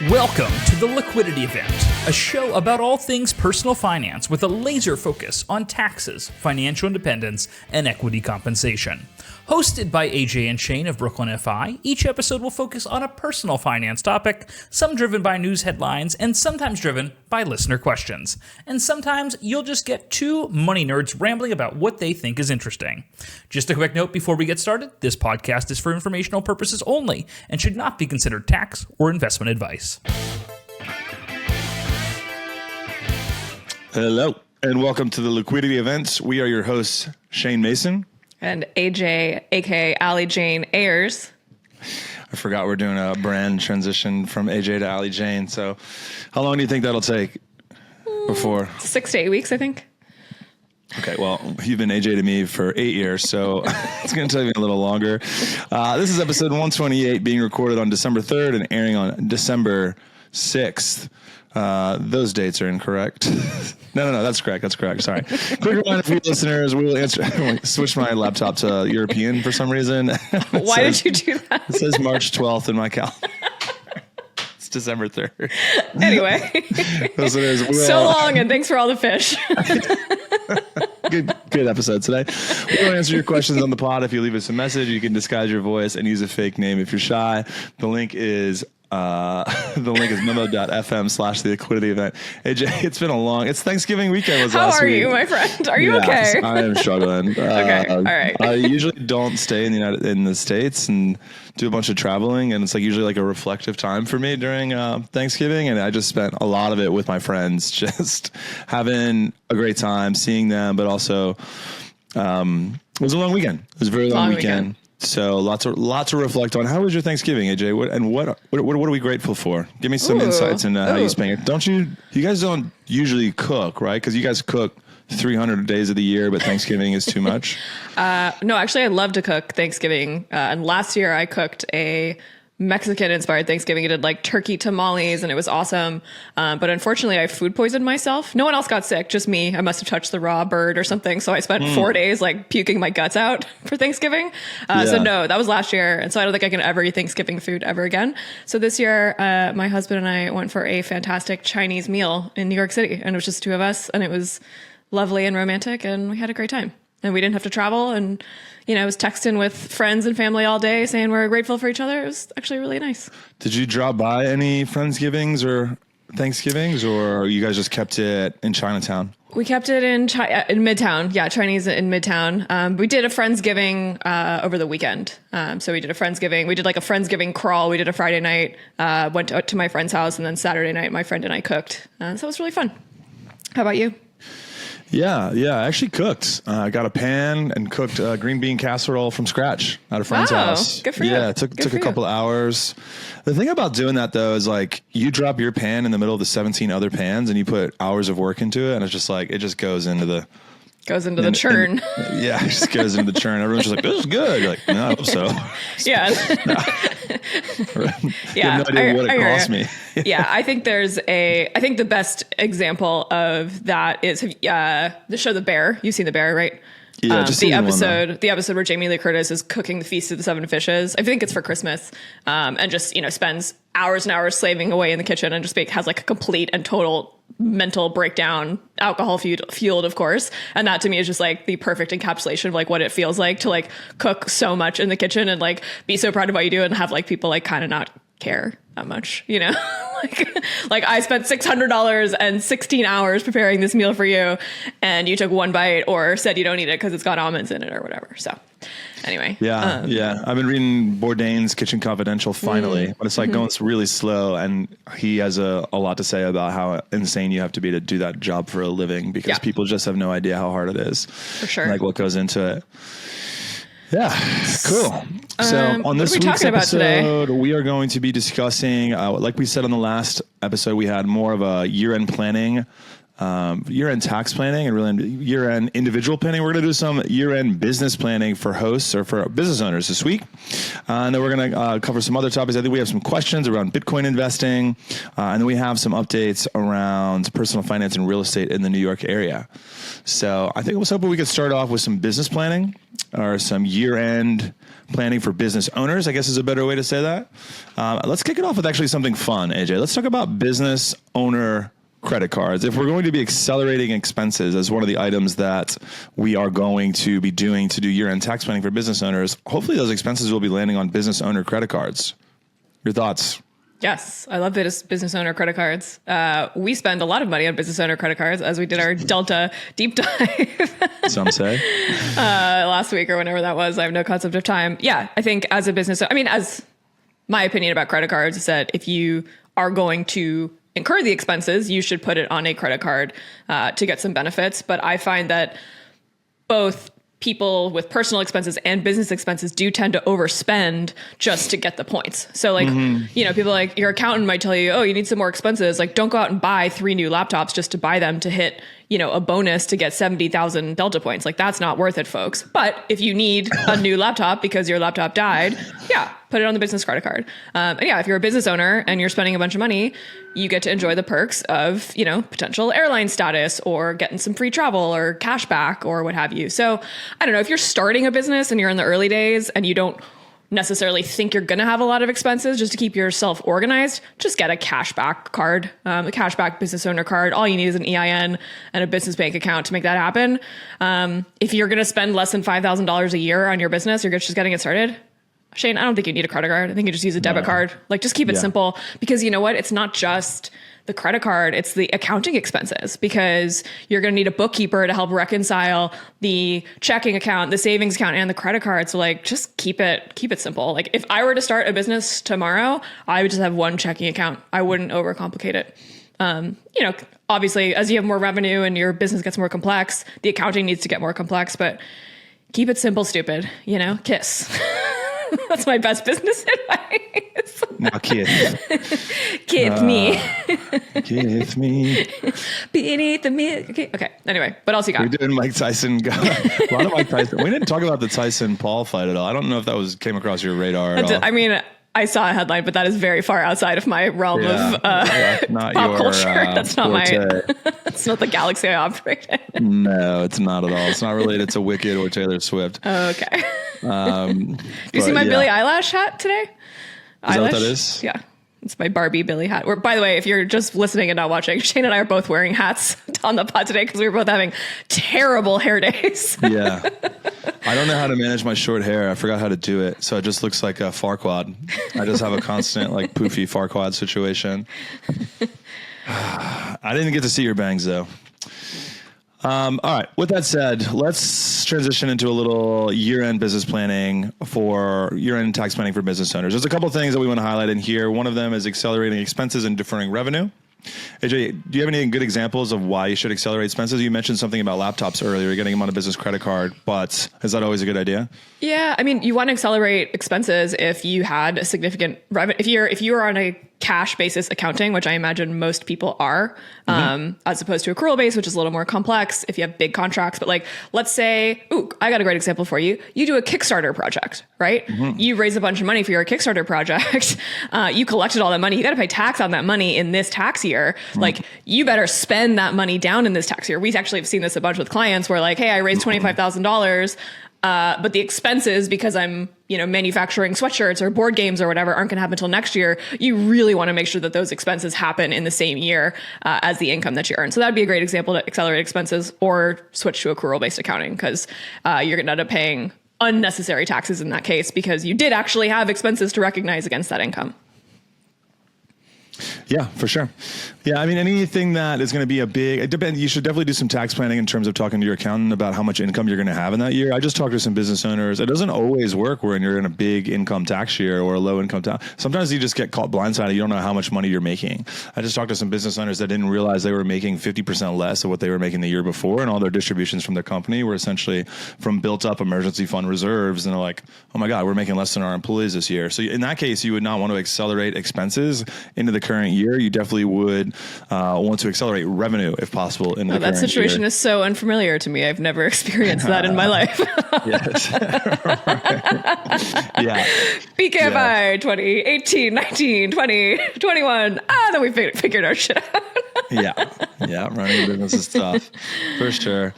Welcome to the Liquidity Event, a show about all things personal finance with a laser focus on taxes, financial independence, and equity compensation. Hosted by AJ and Shane of Brooklyn FI, each episode will focus on a personal finance topic, some driven by news headlines and sometimes driven by listener questions. And sometimes you'll just get two money nerds rambling about what they think is interesting. Just a quick note before we get started, this podcast is for informational purposes only and should not be considered tax or investment advice. Hello, and welcome to the Liquidity Event. We are your hosts, Shane Mason. And AJ, aka Allie Jane Ayers. I forgot we're doing a brand transition from AJ to Allie Jane. So how long do you think that'll take before? 6 to 8 weeks, I think. Okay, well, you've been AJ to me for 8 years, so it's going to take me a little longer. This is episode 128 being recorded on December 3rd and airing on December 6th. Those dates are incorrect. No, that's correct. Sorry. Quick reminder for you listeners, we will answer. Switch my laptop to European for some reason. Why did you do that? It says March 12th in my calendar. It's December 3rd. Anyway. So long, and thanks for all the fish. Good episode today. We will answer your questions on the pod. If you leave us a message, you can disguise your voice and use a fake name if you're shy. The link is memo.fm/the liquidity event. AJ, it's Thanksgiving weekend was last week. How are you, my friend? Are you okay? I am struggling. Okay. All right. I usually don't stay in the States and do a bunch of traveling, and it's usually like a reflective time for me during Thanksgiving, and I just spent a lot of it with my friends, just having a great time, seeing them, but also it was a long weekend. It was a very long weekend. So lots to reflect on. How was your Thanksgiving, AJ? What are we grateful for? Give me some insights into how you spend it. Don't you guys don't usually cook, right? Because you guys cook 300 days of the year, but Thanksgiving is too much. No, actually, I love to cook Thanksgiving. And last year I cooked a Mexican-inspired Thanksgiving. I did like turkey tamales, and it was awesome. But unfortunately, I food poisoned myself. No one else got sick, just me. I must have touched the raw bird or something. So I spent 4 days like puking my guts out for Thanksgiving. So no, that was last year. And so I don't think I can ever eat Thanksgiving food ever again. So this year, my husband and I went for a fantastic Chinese meal in New York City. And it was just two of us. And it was lovely and romantic. And we had a great time. And we didn't have to travel. And I was texting with friends and family all day saying we're grateful for each other. It was actually really nice. Did you drop by any Friendsgivings or Thanksgivings, or you guys just kept it in Chinatown? We kept it in Midtown. Yeah, Chinese in Midtown. We did a Friendsgiving over the weekend. So we did a Friendsgiving. We did like a Friendsgiving crawl. We did a Friday night, went to my friend's house, and then Saturday night, my friend and I cooked. So it was really fun. How about you? Yeah. I actually cooked. I got a pan and cooked green bean casserole from scratch at a friend's house. Good for you. Yeah, it took a couple hours. The thing about doing that, though, is like you drop your pan in the middle of the 17 other pans and you put hours of work into it, and it's just like it just goes into the churn. Yeah, it just goes into the churn. Everyone's just like, this is good. You're like, no, I hope so. Yeah. You have no idea what it cost me. Yeah, I think the best example of that is the show The Bear. You've seen The Bear, right? Yeah, the episode where Jamie Lee Curtis is cooking the Feast of the Seven Fishes. I think it's for Christmas, and just spends hours and hours slaving away in the kitchen and just has like a complete and total mental breakdown, alcohol fueled, of course. And that to me is just like the perfect encapsulation of like what it feels like to like cook so much in the kitchen and like be so proud of what you do and have like people like kind of not care that much, like I spent $600 and 16 hours preparing this meal for you, and you took one bite or said you don't eat it because it's got almonds in it or whatever. So anyway. Yeah. I've been reading Bourdain's Kitchen Confidential finally, but it's like going really slow, and he has a lot to say about how insane you have to be to do that job for a living, because people just have no idea how hard it is. For sure. Like what goes into it. Yeah, cool. So on this week's episode, we are going to be discussing, like we said on the last episode, we had more of a year-end planning year-end tax planning and really year-end individual planning. We're going to do some year-end business planning for hosts or for business owners this week. And then we're going to cover some other topics. I think we have some questions around Bitcoin investing. And then we have some updates around personal finance and real estate in the New York area. So I think I was hoping we could start off with some business planning or some year-end planning for business owners, I guess is a better way to say that. Let's kick it off with actually something fun, AJ. Let's talk about business owner credit cards. If we're going to be accelerating expenses as one of the items that we are going to be doing to do year-end tax planning for business owners, hopefully those expenses will be landing on business owner credit cards. Your thoughts? Yes, I love business owner credit cards. We spend a lot of money on business owner credit cards as we did our Delta deep dive. Some say. Last week or whenever that was. I have no concept of time. Yeah, I think as a business, as my opinion about credit cards is that if you are going to incur the expenses, you should put it on a credit card to get some benefits. But I find that both people with personal expenses and business expenses do tend to overspend just to get the points. So people like your accountant might tell you, oh, you need some more expenses. Like, don't go out and buy 3 new laptops just to buy them to hit, a bonus to get 70,000 Delta points. Like, that's not worth it, folks. But if you need a new laptop because your laptop died, put it on the business credit card. If you're a business owner and you're spending a bunch of money, you get to enjoy the perks of, potential airline status or getting some free travel or cash back or what have you. So I don't know, if you're starting a business and you're in the early days and you don't necessarily think you're going to have a lot of expenses, just to keep yourself organized, just get a cashback card, a cashback business owner card. All you need is an EIN and a business bank account to make that happen. If you're going to spend less than $5,000 a year on your business, you're just getting it started. Shane, I don't think you need a credit card. I think you just use a debit card. Like, just keep it simple, because you know what? It's not just the credit card, it's the accounting expenses, because you're going to need a bookkeeper to help reconcile the checking account, the savings account, and the credit card. So just keep it simple. Like, if I were to start a business tomorrow, I would just have one checking account. I wouldn't overcomplicate it. Obviously as you have more revenue and your business gets more complex, the accounting needs to get more complex, but keep it simple, stupid, KISS. That's my best business advice. Now kiss. Kiss me. Kiss me. Beneath the me. Okay. Anyway, what else you got? We're doing Mike Tyson. A lot of Mike Tyson. We didn't talk about the Tyson-Paul fight at all. I don't know if that came across your radar at all. I saw a headline, but that is very far outside of my realm of pop culture. That's not that's not the galaxy I operate in. No, it's not at all. It's not related to Wicked or Taylor Swift. Okay. Do you see my Billie Eilish hat today? Is that what that is? Yeah. It's my Barbie Billy hat. By the way, if you're just listening and not watching, Shane and I are both wearing hats on the pod today because we were both having terrible hair days. Yeah. I don't know how to manage my short hair. I forgot how to do it. So it just looks like a Farquaad. I just have a constant poofy Farquaad situation. I didn't get to see your bangs though. All right. With that said, let's transition into a little year-end business planning for year-end tax planning for business owners. There's a couple of things that we want to highlight in here. One of them is accelerating expenses and deferring revenue. AJ, do you have any good examples of why you should accelerate expenses? You mentioned something about laptops earlier, getting them on a business credit card, but is that always a good idea? Yeah. You want to accelerate expenses if you had a significant revenue. If you are on a cash basis accounting, which I imagine most people are, as opposed to accrual base, which is a little more complex if you have big contracts. But let's say, I got a great example for you. You do a Kickstarter project, right? You raise a bunch of money for your Kickstarter project. You collected all that money. You got to pay tax on that money in this tax year. You better spend that money down in this tax year. We actually have seen this a bunch with clients where hey, I raised $25,000. But the expenses, because I'm, manufacturing sweatshirts or board games or whatever, aren't going to happen until next year. You really want to make sure that those expenses happen in the same year as the income that you earn. So that'd be a great example to accelerate expenses, or switch to accrual-based accounting, because you're going to end up paying unnecessary taxes in that case because you did actually have expenses to recognize against that income. Yeah, for sure. Yeah, anything that is going to be you should definitely do some tax planning in terms of talking to your accountant about how much income you're going to have in that year. I just talked to some business owners. It doesn't always work when you're in a big income tax year or a low income tax. Sometimes you just get caught blindsided. You don't know how much money you're making. I just talked to some business owners that didn't realize they were making 50% less of what they were making the year before, and all their distributions from their company were essentially from built up emergency fund reserves. And they're like, oh my God, we're making less than our employees this year. So in that case, you would not want to accelerate expenses into the current year, you definitely would want to accelerate revenue if possible in the current That situation year. is so unfamiliar to me. I've never experienced that in my life. Yes. Yeah. BKFI 2018, 19, 20, 21. Then we figured our shit out. Yeah. Running a business is tough for sure.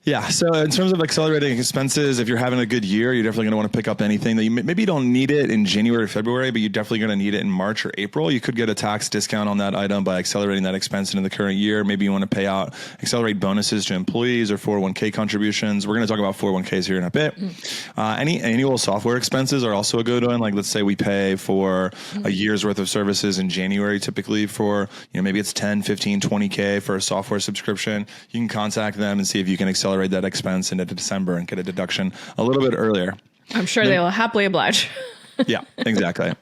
Yeah. So in terms of accelerating expenses, if you're having a good year, you're definitely going to want to pick up anything that you maybe don't need it in January or February, but you're definitely going to need it in March or April. You could get a tax discount on that item by accelerating that expense into the current year. Maybe you want to pay out, accelerate bonuses to employees or 401k contributions. We're going to talk about 401ks here in a bit. Any annual software expenses are also a good one. Like let's say we pay for a year's worth of services in January, typically for, maybe it's 10, 15, 20K for a software subscription. You can contact them and see if you can accelerate that expense into December and get a deduction a little bit earlier. I'm sure they will happily oblige. Yeah, exactly.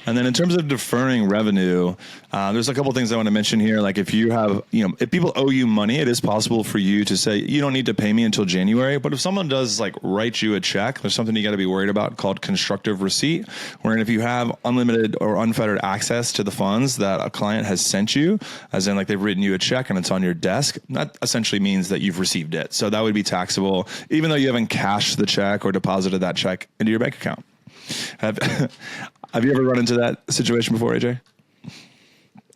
And then in terms of deferring revenue, there's a couple things I want to mention here. Like if you have, if people owe you money, it is possible for you to say, you don't need to pay me until January. But if someone does like write you a check, there's something you got to be worried about called constructive receipt, wherein if you have unlimited or unfettered access to the funds that a client has sent you, as in like they've written you a check and it's on your desk, that essentially means that you've received it. So that would be taxable, even though you haven't cashed the check or deposited that check into your bank account. Have you ever run into that situation before, AJ?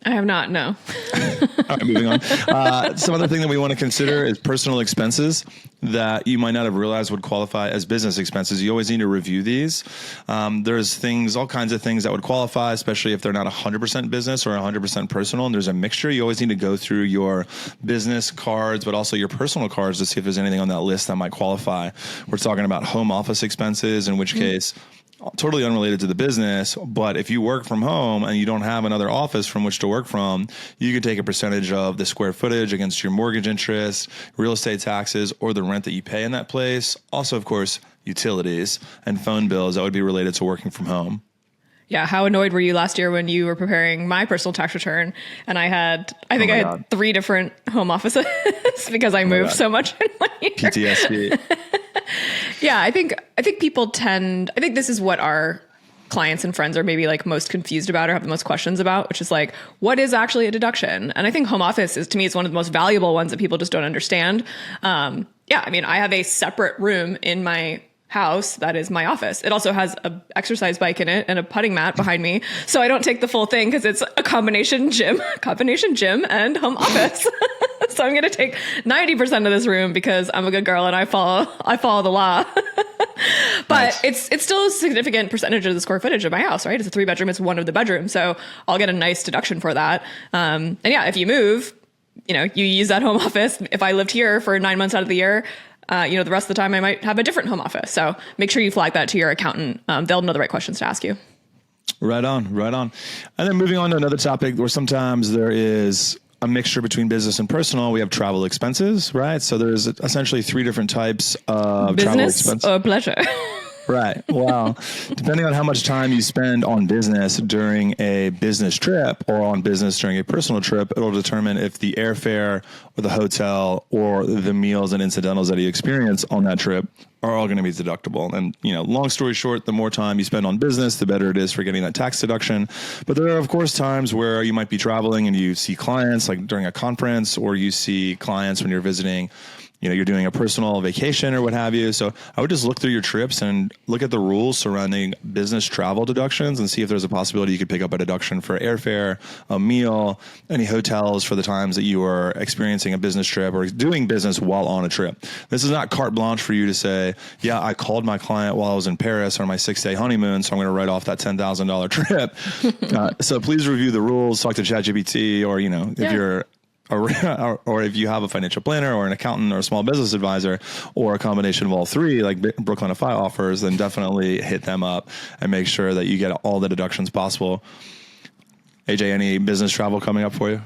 I have not, no. All right, moving on. Some other thing that we want to consider is personal expenses that you might not have realized would qualify as business expenses. You always need to review these. There's all kinds of things that would qualify, especially if they're not 100% business or 100% personal, and there's a mixture. You always need to go through your business cards, but also your personal cards to see if there's anything on that list that might qualify. We're talking about home office expenses, in which case, totally unrelated to the business, but if you work from home and you don't have another office from which to work from, you can take a percentage of the square footage against your mortgage interest, real estate taxes, or the rent that you pay in that place. Also, of course, utilities and phone bills that would be related to working from home. Yeah. How annoyed were you last year when you were preparing my personal tax return and I had 3 different home offices because I moved so much in 1 year. PTSD. Yeah, I think people I think this is what our clients and friends are maybe like most confused about or have the most questions about, which is like, what is actually a deduction? And I think home office is, to me, is one of the most valuable ones that people just don't understand. I have a separate room in my house that is my office. It also has a exercise bike in it and a putting mat behind me. So I don't take the full thing because it's a combination gym and home office. So I'm going to take 90% of this room because I'm a good girl and I follow the law. But nice. It's still a significant percentage of the square footage of my house, right? It's a 3-bedroom. It's one of the bedrooms. So I'll get a nice deduction for that. And yeah, if you move, you use that home office. If I lived here for 9 months out of the year, the rest of the time I might have a different home office. So make sure you flag that to your accountant. They'll know the right questions to ask you. Right on. And then moving on to another topic where sometimes there is a mixture between business and personal. We have travel expenses, right? So there's essentially 3 different types of travel expenses. Business or pleasure? Right. Well, depending on how much time you spend on business during a business trip or on business during a personal trip, it'll determine if the airfare or the hotel or the meals and incidentals that you experience on that trip are all going to be deductible. And, long story short, the more time you spend on business, the better it is for getting that tax deduction. But there are, of course, times where you might be traveling and you see clients like during a conference, or you see clients when you're visiting, you're doing a personal vacation or what have you. So I would just look through your trips and look at the rules surrounding business travel deductions and see if there's a possibility you could pick up a deduction for airfare, a meal, any hotels for the times that you are experiencing a business trip or doing business while on a trip. This is not carte blanche for you to say, yeah, I called my client while I was in Paris on my 6-day honeymoon, so I'm going to write off that $10,000 trip. So please review the rules, talk to ChatGPT, or, if you're or if you have a financial planner or an accountant or a small business advisor or a combination of all 3, like Brooklyn FI offers, then definitely hit them up and make sure that you get all the deductions possible. AJ, any business travel coming up for you?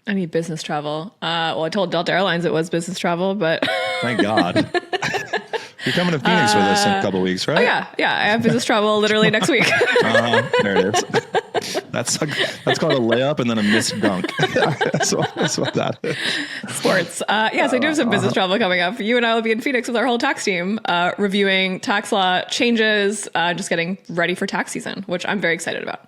Any business travel? Well, I told Delta Airlines it was business travel, but thank God. You're coming to Phoenix with us in a couple of weeks, right? Oh yeah. I have business travel literally next week. There it is. That's called a layup and then a missed dunk. That's what that is. Sports. So I do have some business travel coming up. You and I will be in Phoenix with our whole tax team, reviewing tax law changes, just getting ready for tax season, which I'm very excited about.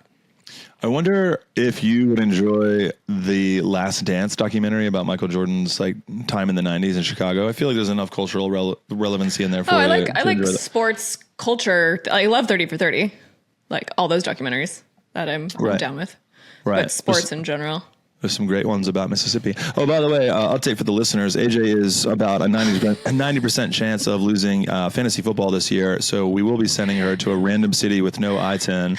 I wonder if you would enjoy the Last Dance documentary about Michael Jordan's like time in the 90s in Chicago. I feel like there's enough cultural relevancy in there for Oh, you. I like sports culture. I love 30 for 30. Like all those documentaries that I'm down with. Right. But sports in general. There's some great ones about Mississippi. Oh, by the way, update for the listeners. AJ is about a 90% chance of losing fantasy football this year. So we will be sending her to a random city with no I-10.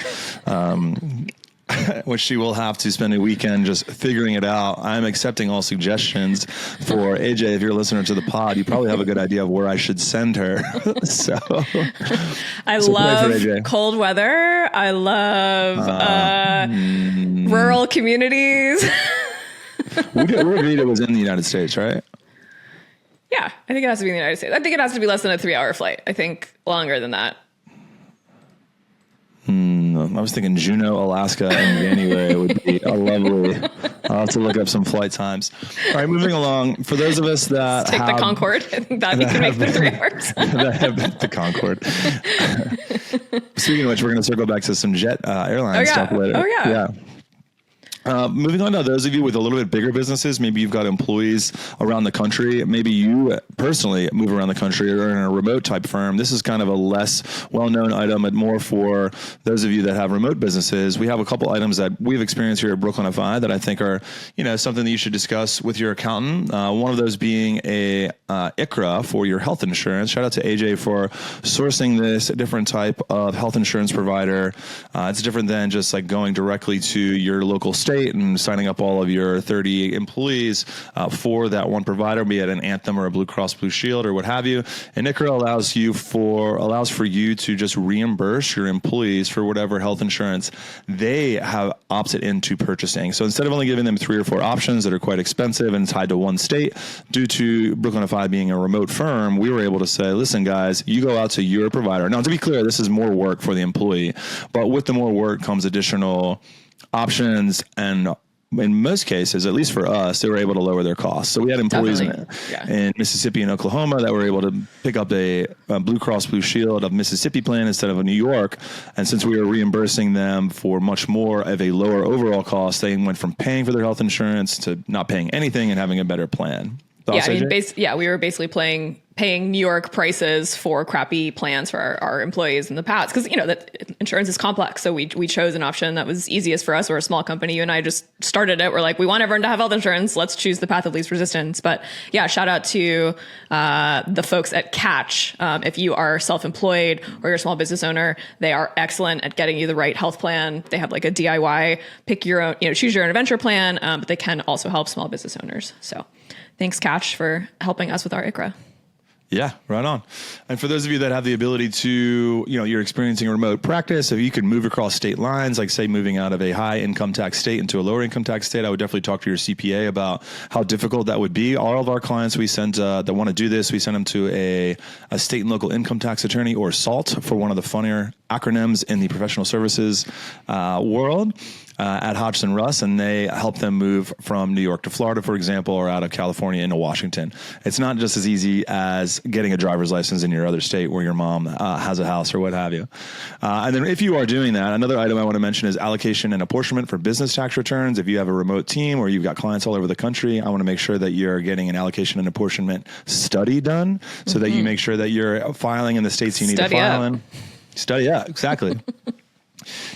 Which she will have to spend a weekend just figuring it out. I'm accepting all suggestions for AJ. If you're a listener to the pod, you probably have a good idea of where I should send her. I love cold weather. I love rural communities. we agreed it was in the United States, right? Yeah, I think it has to be in the United States. I think it has to be less than a 3-hour flight. I think longer than that. I was thinking Juneau, Alaska, and January would be a lovely. I'll have to look up some flight times. All right, moving along. For those of us that take the Concorde, I think that you can make the 3 hours. The Concorde. Speaking of which, we're going to circle back to some jet airline stuff later. Oh yeah. Moving on to those of you with a little bit bigger businesses, maybe you've got employees around the country. Maybe you personally move around the country or in a remote type firm. This is kind of a less well-known item, but more for those of you that have remote businesses. We have a couple items that we've experienced here at Brooklyn FI that I think are, something that you should discuss with your accountant. One of those being a ICRA for your health insurance. Shout out to AJ for sourcing this different type of health insurance provider. It's different than just like going directly to your local state and signing up all of your 30 employees for that one provider, be it an Anthem or a Blue Cross Blue Shield or what have you. And ICRA allows for you to just reimburse your employees for whatever health insurance they have opted into purchasing. So instead of only giving them 3 or 4 options that are quite expensive and tied to one state, due to Brooklyn FI being a remote firm, we were able to say, listen, guys, you go out to your provider. Now, to be clear, this is more work for the employee, but with the more work comes additional options, and in most cases, at least for us, they were able to lower their costs. So we had employees in Mississippi and Oklahoma that were able to pick up a Blue Cross Blue Shield of Mississippi plan instead of a New York. And since we were reimbursing them for much more of a lower overall cost, they went from paying for their health insurance to not paying anything and having a better plan. Thoughts, we were basically paying New York prices for crappy plans for our employees in the past. Because, that insurance is complex. So we chose an option that was easiest for us. We're a small company. You and I just started it. We're like, we want everyone to have health insurance. Let's choose the path of least resistance. But yeah, shout out to the folks at Catch. If you are self-employed or you're a small business owner, they are excellent at getting you the right health plan. They have like a DIY, pick your own, choose your own adventure plan. But they can also help small business owners. So thanks, Catch, for helping us with our ICRA. Yeah, right on. And for those of you that have the ability to, you're experiencing remote practice, if you could move across state lines, like say moving out of a high income tax state into a lower income tax state, I would definitely talk to your CPA about how difficult that would be. All of our clients we send that want to do this, we send them to a state and local income tax attorney, or SALT for one of the funnier acronyms in the professional services world. At Hodgson Russ, and they help them move from New York to Florida, for example, or out of California into Washington. It's not just as easy as getting a driver's license in your other state where your mom has a house or what have you. And then if you are doing that, another item I want to mention is allocation and apportionment for business tax returns. If you have a remote team or you've got clients all over the country, I want to make sure that you're getting an allocation and apportionment study done so that you make sure that you're filing in the states you need to file in. Study, yeah, exactly.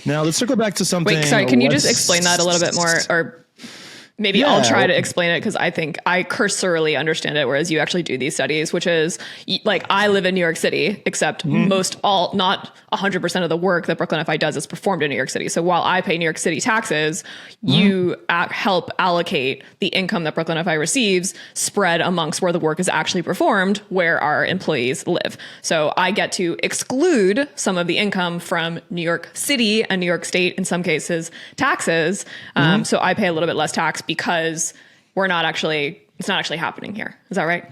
Now, let's circle back to something. Wait, sorry, can you just explain that a little bit more? Or maybe I'll try to explain it because I think I cursorily understand it, whereas you actually do these studies, which is like I live in New York City, except not 100% of the work that Brooklyn FI does is performed in New York City. So while I pay New York City taxes, you help allocate the income that Brooklyn FI receives spread amongst where the work is actually performed, where our employees live. So I get to exclude some of the income from New York City and New York State, in some cases, taxes. So I pay a little bit less tax because it's not actually happening here. Is that right?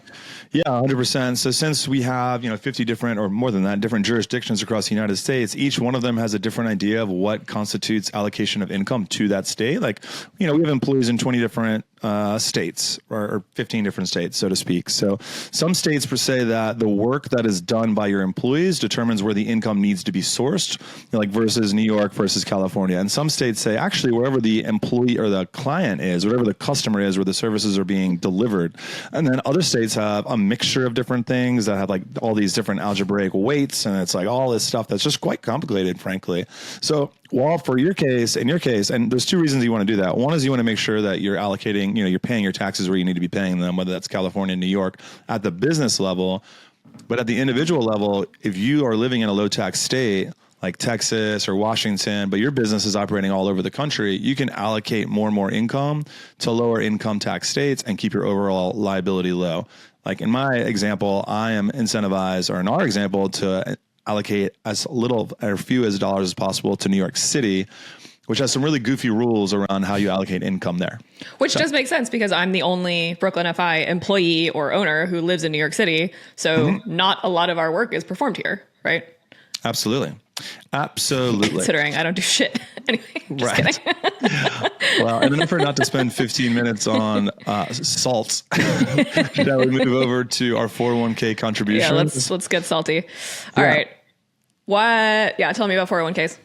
Yeah, 100%. So since we have, 50 different or more than that, different jurisdictions across the United States, each one of them has a different idea of what constitutes allocation of income to that state. Like, we have employees in 20 different states or 15 different states, so to speak. So some states say that the work that is done by your employees determines where the income needs to be sourced, like versus New York versus California. And some states say actually wherever the employee or the client is, whatever the customer is, where the services are being delivered. And then other states have a mixture of different things that have like all these different algebraic weights. And it's like all this stuff that's just quite complicated, frankly. So while for your case, in your case, and there's two reasons you want to do that. One is you want to make sure that you're allocating, you're paying your taxes where you need to be paying them, whether that's California, New York, at the business level. But at the individual level, if you are living in a low tax state like Texas or Washington, but your business is operating all over the country, you can allocate more and more income to lower income tax states and keep your overall liability low. Like in my example, I am incentivized, or in our example, to allocate as little or few as dollars as possible to New York City, which has some really goofy rules around how you allocate income there. Which does make sense because I'm the only Brooklyn FI employee or owner who lives in New York City. So not a lot of our work is performed here, right? Absolutely. Considering I don't do shit. Anyway, just kidding. Well, in an effort not to spend 15 minutes on salts, shall we move over to our 401k contributions? Yeah, let's get salty. All right. What? Yeah, tell me about 401ks.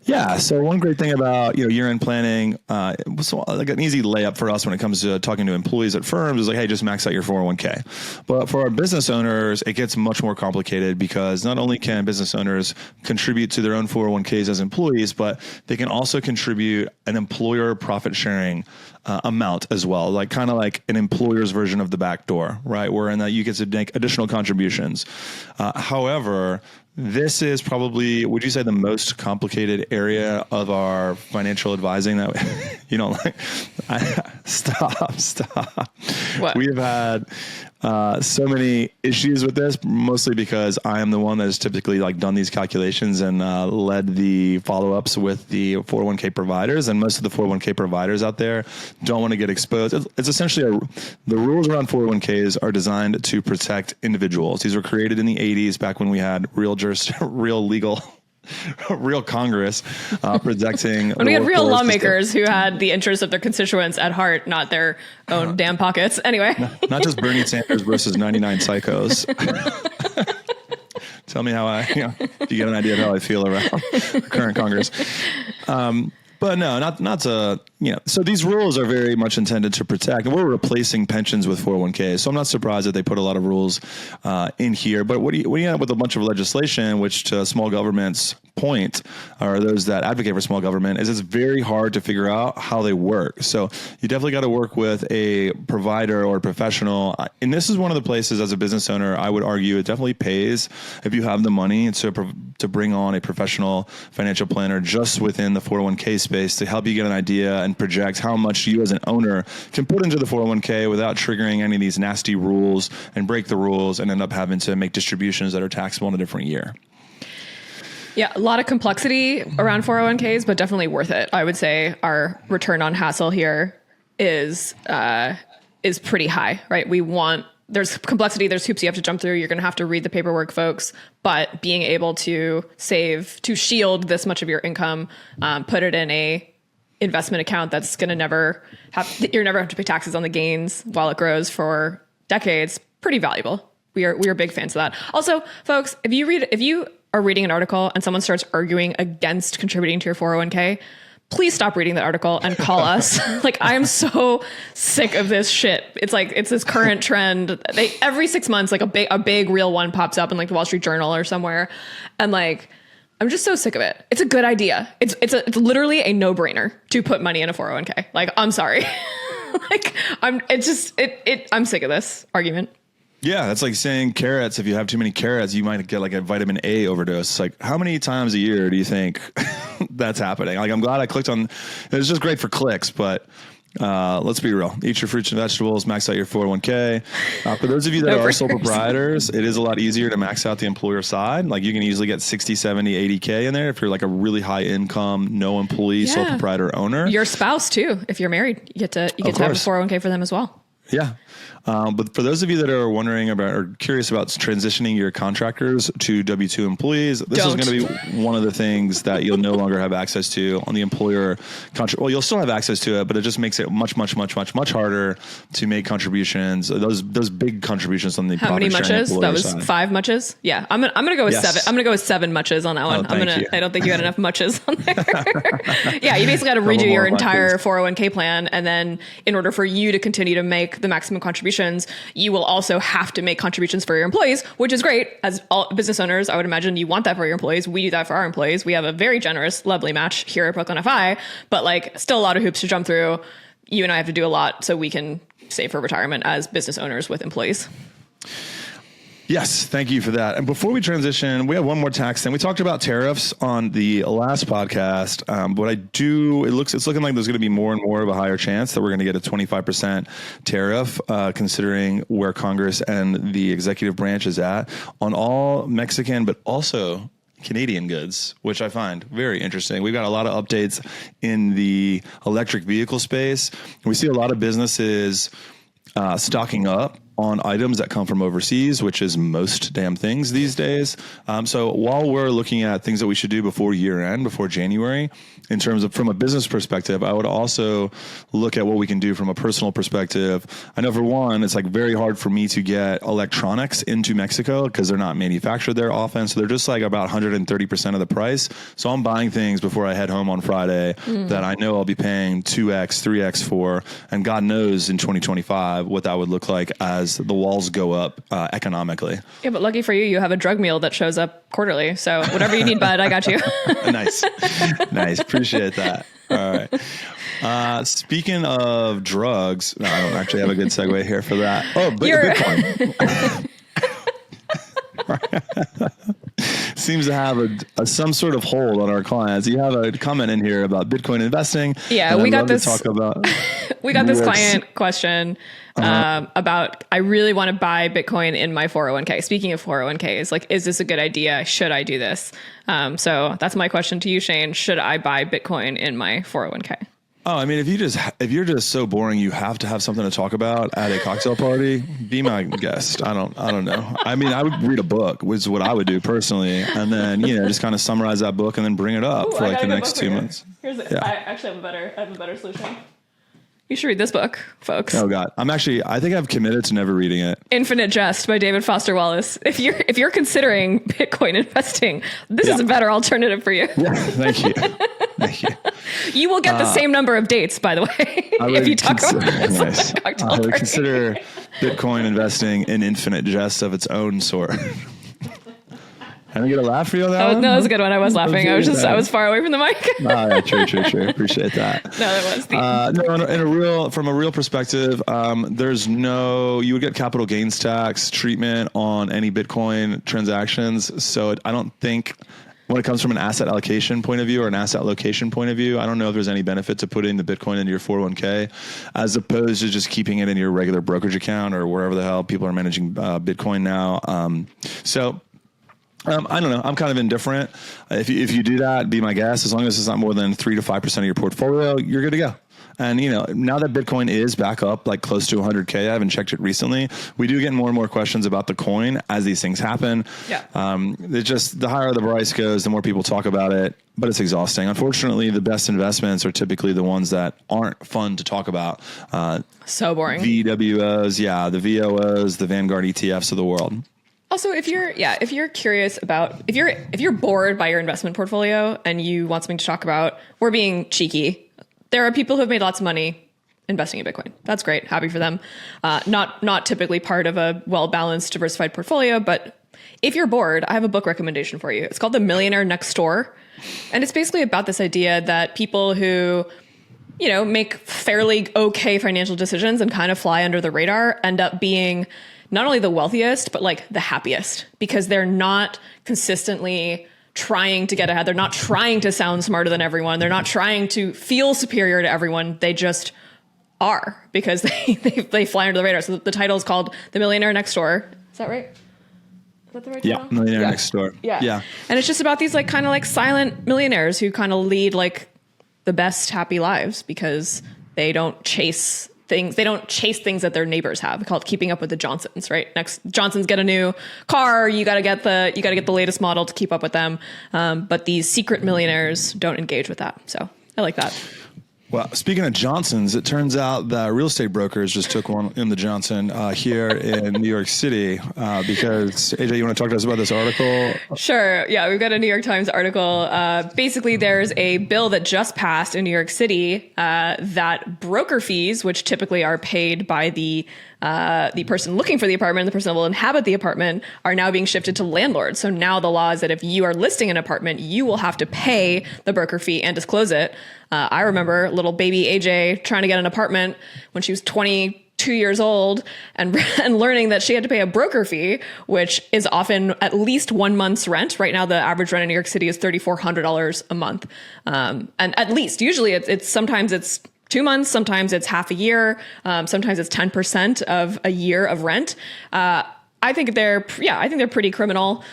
Yeah. So one great thing about, year-end planning, was like an easy layup for us when it comes to talking to employees at firms is like, hey, just max out your 401k. But for our business owners, it gets much more complicated because not only can business owners contribute to their own 401ks as employees, but they can also contribute an employer profit sharing amount as well, like kind of like an employer's version of the back door, right? Wherein that you get to make additional contributions. However, this is probably, would you say, the most complicated area of our financial advising that you don't like? Stop. What? We have had so many issues with this, mostly because I am the one that has typically like done these calculations and led the follow-ups with the 401k providers. And most of the 401k providers out there don't want to get exposed. It's essentially the rules around 401ks are designed to protect individuals. These were created in the 80s, back when we had real legal real Congress protecting. When we had real lawmakers who had the interests of their constituents at heart, not their own damn pockets. Anyway. Not just Bernie Sanders versus 99 psychos. Tell me how if you get an idea of how I feel around the current Congress. But no, not to, so these rules are very much intended to protect, and we're replacing pensions with 401ks. So I'm not surprised that they put a lot of rules in here. But what do you end up with a bunch of legislation, which to small government's point, or those that advocate for small government, is it's very hard to figure out how they work. So you definitely got to work with a provider or a professional. And this is one of the places as a business owner, I would argue it definitely pays if you have the money to bring on a professional financial planner just within the 401k space to help you get an idea and project how much you as an owner can put into the 401k without triggering any of these nasty rules and break the rules and end up having to make distributions that are taxable in a different year. Yeah, a lot of complexity around 401ks, but definitely worth it. I would say our return on hassle here is pretty high, right? There's complexity, there's hoops you have to jump through. You're going to have to read the paperwork, folks, but being able to shield this much of your income, put it in a investment account that's going to you're never have to pay taxes on the gains while it grows for decades. Pretty valuable. We are big fans of that. Also, folks, if you are reading an article and someone starts arguing against contributing to your 401k, please stop reading that article and call us. Like, I am so sick of this shit. It's this current trend. Every 6 months, like a big real one pops up in like the Wall Street Journal or somewhere. And like, I'm just so sick of it. It's a good idea. It's literally a no-brainer to put money in a 401k. Like, I'm sorry. I'm sick of this argument. Yeah, that's like saying carrots. If you have too many carrots, you might get like a vitamin A overdose. Like, how many times a year do you think that's happening? Like, I'm glad I clicked on. It's just great for clicks, but let's be real. Eat your fruits and vegetables. Max out your 401k. For those of you that are sole proprietors, it is a lot easier to max out the employer side. Like, you can easily get 60, 70, 80k in there if you're like a really high income, no employee, sole proprietor owner. Your spouse too, if you're married, you get to have a 401k for them as well. Yeah. But for those of you that are wondering about or curious about transitioning your contractors to W-2 employees, this is going to be one of the things that you'll no longer have access to on the employer contract. Well, you'll still have access to it, but it just makes it much harder to make contributions. Those big contributions on the how many muches? That was side. 5 muches. Yeah, I'm gonna go with 7. I'm gonna go with 7 muches on that one. I don't think you had enough muches on there. Yeah, you basically got to redo your entire 401k plan, and then in order for you to continue to make the maximum contributions, you will also have to make contributions for your employees, which is great. As all business owners, I would imagine you want that for your employees. We do that for our employees. We have a very generous, lovely match here at Brooklyn FI, but like still a lot of hoops to jump through. You and I have to do a lot so we can save for retirement as business owners with employees. Yes, thank you for that. And before we transition, we have one more tax thing. We talked about tariffs on the last podcast, but it's looking like there's going to be more and more of a higher chance that we're going to get a 25% tariff, considering where Congress and the executive branch is at on all Mexican, but also Canadian goods, which I find very interesting. We've got a lot of updates in the electric vehicle space. We see a lot of businesses stocking up on items that come from overseas, which is most damn things these days. So while we're looking at things that we should do before year end, before January, in terms of from a business perspective, I would also look at what we can do from a personal perspective. I know for one, it's like very hard for me to get electronics into Mexico because they're not manufactured there often. So they're just like about 130% of the price. So I'm buying things before I head home on Friday that I know I'll be paying 2x, 3x for. And God knows in 2025 what that would look like as the walls go up economically. Yeah, but lucky for you, you have a drug meal that shows up quarterly. So whatever you need, bud, I got you. Nice. Appreciate that. All right. Speaking of drugs, no, I don't actually have a good segue here for that. Oh, Bitcoin. Seems to have some sort of hold on our clients. You have a comment in here about Bitcoin investing. Yeah, we got this. We got this client question about, I really want to buy Bitcoin in my 401k. Speaking of 401ks, like, is this a good idea? Should I do this? So that's my question to you, Shane. Should I buy Bitcoin in my 401k? Oh, I mean, if you're just so boring, you have to have something to talk about at a cocktail party, be my guest. I don't know. I mean, I would read a book, which is what I would do personally. And then, just kind of summarize that book and then bring it up for like the next 2 months. I actually have a better solution. You should read this book, folks. Oh God. I think I've committed to never reading it. Infinite Jest by David Foster Wallace. If you're considering Bitcoin investing, this is a better alternative for you. Yeah, thank you. You will get the same number of dates, by the way, if you talk about this. Nice. I would consider Bitcoin investing an infinite jest of its own sort. Can I get a laugh for you on that one? No, that was a good one. I was laughing. I was far away from the mic. Yeah, true. Appreciate that. No, that was from a real perspective, you would get capital gains tax treatment on any Bitcoin transactions. So I don't think when it comes from an asset allocation point of view or an asset location point of view, I don't know if there's any benefit to putting the Bitcoin into your 401k as opposed to just keeping it in your regular brokerage account or wherever the hell people are managing Bitcoin now. I don't know. I'm kind of indifferent. If you do that, be my guest. As long as it's not more than 3 to 5% of your portfolio, you're good to go. And, now that Bitcoin is back up like close to 100K, I haven't checked it recently. We do get more and more questions about the coin as these things happen. Yeah. It's just the higher the price goes, the more people talk about it, but it's exhausting. Unfortunately, the best investments are typically the ones that aren't fun to talk about. So boring. VWOs, the VOOs, the Vanguard ETFs of the world. Also, if you're curious about, if you're bored by your investment portfolio and you want something to talk about, we're being cheeky. There are people who have made lots of money investing in Bitcoin. That's great. Happy for them. Not typically part of a well-balanced, diversified portfolio, but if you're bored, I have a book recommendation for you. It's called The Millionaire Next Door. And it's basically about this idea that people who, make fairly okay financial decisions and kind of fly under the radar end up being not only the wealthiest, but like the happiest, because they're not consistently trying to get ahead. They're not trying to sound smarter than everyone. They're not trying to feel superior to everyone. They just are, because they fly under the radar. So the title is called The Millionaire Next Door. Is that right? Is that the right title? Yeah, Millionaire Next Door. Yeah. And it's just about these like kind of like silent millionaires who kind of lead like the best happy lives because they don't chase things. They don't chase things that their neighbors have. We call it keeping up with the Johnsons, right? Next, Johnsons get a new car. You got to get the latest model to keep up with them. But these secret millionaires don't engage with that. So I like that. Well, speaking of Johnsons, it turns out that real estate brokers just took one in the Johnson here in New York City because, AJ, you want to talk to us about this article? Sure. Yeah, we've got a New York Times article. Basically, there's a bill that just passed in New York City that broker fees, which typically are paid by the person looking for the apartment, the person that will inhabit the apartment, are now being shifted to landlords. So now the law is that if you are listing an apartment, you will have to pay the broker fee and disclose it. I remember little baby AJ trying to get an apartment when she was 22 years old and learning that she had to pay a broker fee, which is often at least 1 month's rent. Right now, the average rent in New York City is $3,400 a month. And at least, usually it's sometimes it's 2 months, sometimes it's half a year, sometimes it's 10% of a year of rent. I think they're pretty criminal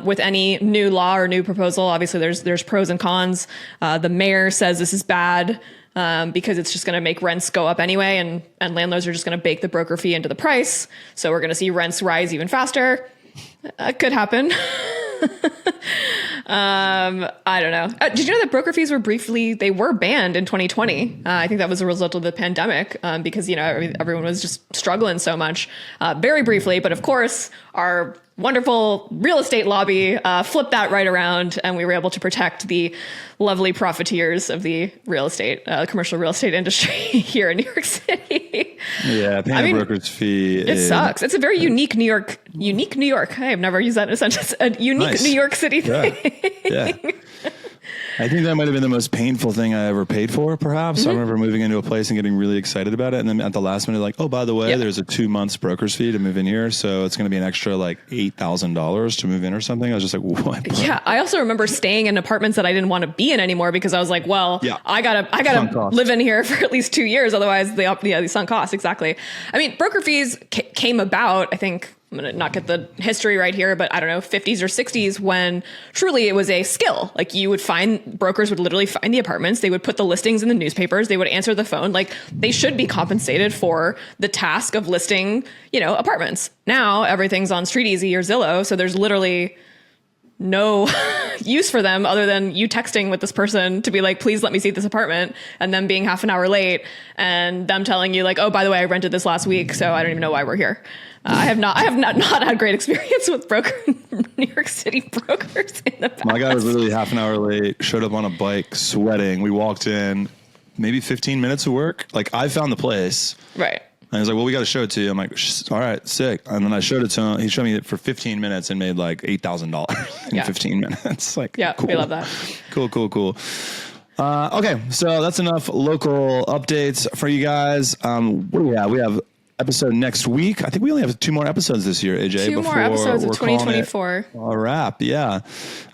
with any new law or new proposal. Obviously, there's pros and cons. The mayor says this is bad because it's just going to make rents go up anyway, and landlords are just going to bake the broker fee into the price. So we're going to see rents rise even faster. It could happen. I don't know. Did you know that broker fees were banned in 2020? I think that was a result of the pandemic because, everyone was just struggling so much very briefly. But of course, our wonderful real estate lobby flipped that right around, and we were able to protect the lovely profiteers of the commercial real estate industry here in New York City. Yeah, paying a broker's fee. It sucks. It's a very unique New York. Hey, I've never used that in a sentence. A unique New York City thing. Yeah. I think that might have been the most painful thing I ever paid for, perhaps. Mm-hmm. I remember moving into a place and getting really excited about it. And then at the last minute, like, oh, by the way, there's a 2 months broker's fee to move in here. So it's going to be an extra like $8,000 to move in or something. I was just like, what? Bro? Yeah. I also remember staying in apartments that I didn't want to be in anymore because I was like, well, I gotta live in here for at least 2 years. Otherwise the sunk costs. Exactly. I mean, broker fees came about, I think, I'm going to not get the history right here, but I don't know, 50s or 60s, when truly it was a skill. Like brokers would literally find the apartments. They would put the listings in the newspapers. They would answer the phone. Like, they should be compensated for the task of listing, apartments. Now everything's on StreetEasy or Zillow. So there's literally no use for them other than you texting with this person to be like, please let me see this apartment, and them being half an hour late and them telling you like, oh, by the way, I rented this last week, so I don't even know why we're here. I have not had great experience with New York City brokers in the past. My guy was literally half an hour late, showed up on a bike, sweating. We walked in, maybe 15 minutes of work. Like, I found the place. Right. And he's like, well, we got to show it to you. I'm like, all right, sick. And then I showed it to him. He showed me it for 15 minutes and made like $8,000 in 15 minutes. Like, cool. We love that. Cool. Okay, so that's enough local updates for you guys. What do we have? We have episode next week. I think we only have 2 more episodes this year, AJ. 2 more episodes of 2024. A wrap, yeah.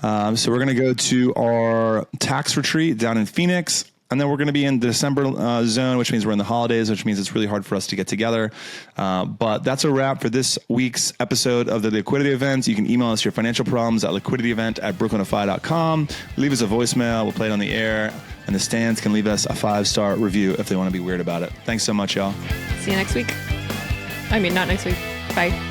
So we're going to go to our tax retreat down in Phoenix. And then we're going to be in the December zone, which means we're in the holidays, which means it's really hard for us to get together. But that's a wrap for this week's episode of the Liquidity Event. You can email us your financial problems at liquidityevent@brooklynfi.com. Leave us a voicemail. We'll play it on the air. And the stands can leave us a 5-star review if they want to be weird about it. Thanks so much, y'all. See you next week. I mean, not next week. Bye.